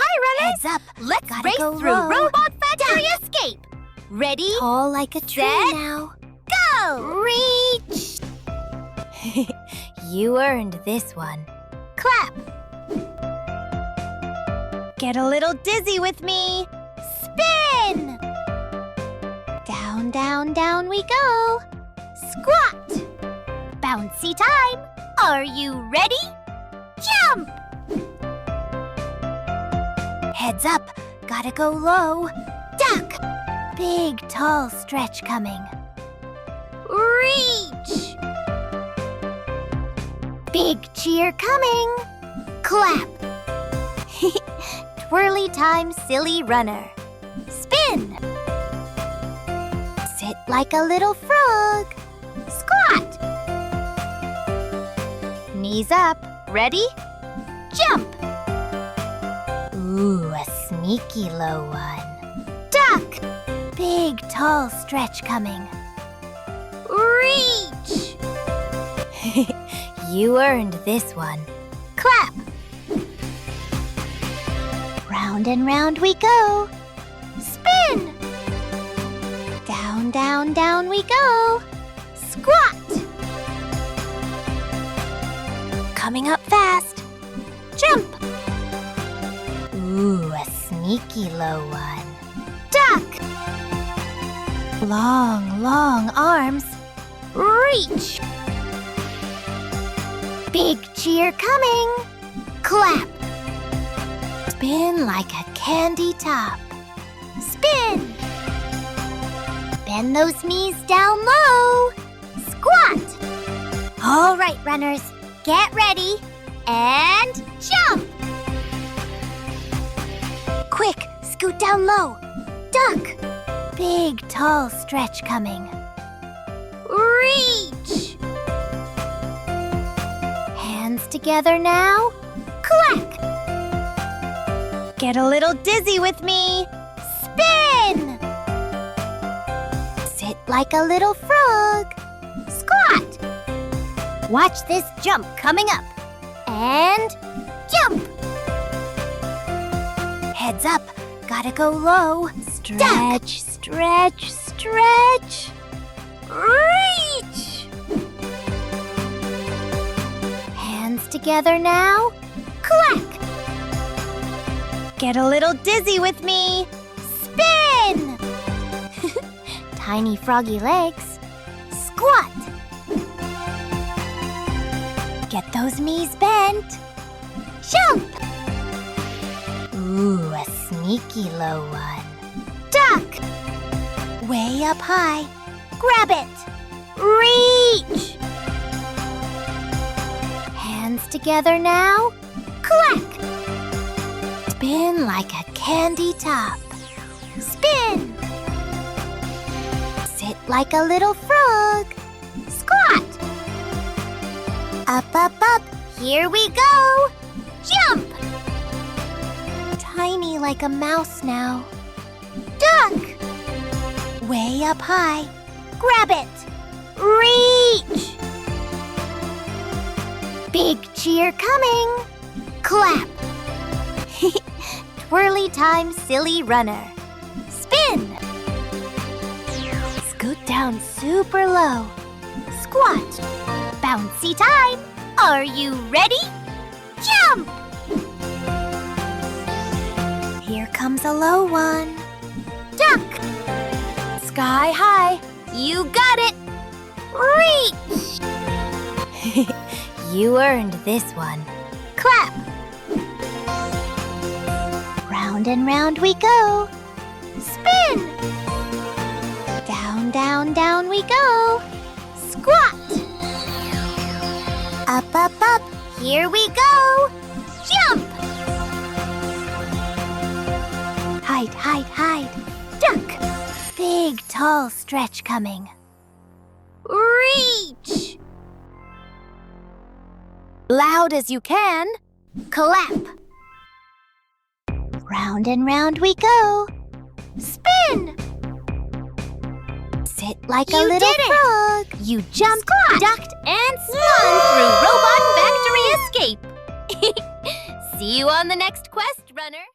Hi, runners! Heads up. Let's Gotta race go through low. Robot Factory Escape! Ready? Tall like a tree Set. now. Go! Reach! You earned this one. Clap! Get a little dizzy with me! Spin! Down, down, down we go! Squat! Bouncy time! Are you ready? Jump! Heads up. Gotta go low. Duck! Big, tall stretch coming. Reach! Big cheer coming. Clap! Twirly time, silly runner. Spin! Sit like a little frog. Squat! Knees up. Ready? Jump! Ooh, a sneaky low one. Duck! Big, tall stretch coming. Reach! You earned this one. Clap! Round and round we go. Spin! Down, down, down we go. Squat! Coming up fast. Jump! Ooh, a sneaky low one. Duck! Long, long arms. Reach! Big cheer coming. Clap! Spin like a candy top. Spin! Bend those knees down low. Squat! All right, runners, get ready. And jump! Quick, scoot down low. Duck! Big, tall stretch coming. Reach! Hands together now. Clack! Get a little dizzy with me. Spin! Sit like a little frog. Squat! Watch this jump coming up. And jump! Heads up, gotta go low. Stretch, stretch, stretch. Reach! Hands together now. Clack! Get a little dizzy with me. Spin! Tiny froggy legs. Squat! Get those knees bent. Jump! Ooh, a sneaky low one. Duck! Way up high. Grab it! Reach! Hands together now. Clack! Spin like a candy top. Spin! Sit like a little frog. Squat! Up, up, up. Here we go! Jump! Tiny like a mouse now. Duck! Way up high. Grab it! Reach! Big cheer coming. Clap! Twirly time, silly runner. Spin! Scoot down super low. Squat! Bouncy time! Are you ready? Jump! Here comes a low one. Duck! Sky high. You got it! Reach! You earned this one. Clap! Round and round we go. Spin! Down, down, down we go. Squat! Up, up, up. Here we go! Jump! Hide, hide, hide. Duck! Big, tall stretch coming. Reach! Loud as you can. Clap! Round and round we go. Spin! Sit like a You little did it! frog. You jumped, Squat! ducked, And spun through Robot Factory Escape! See you on the next quest, runner!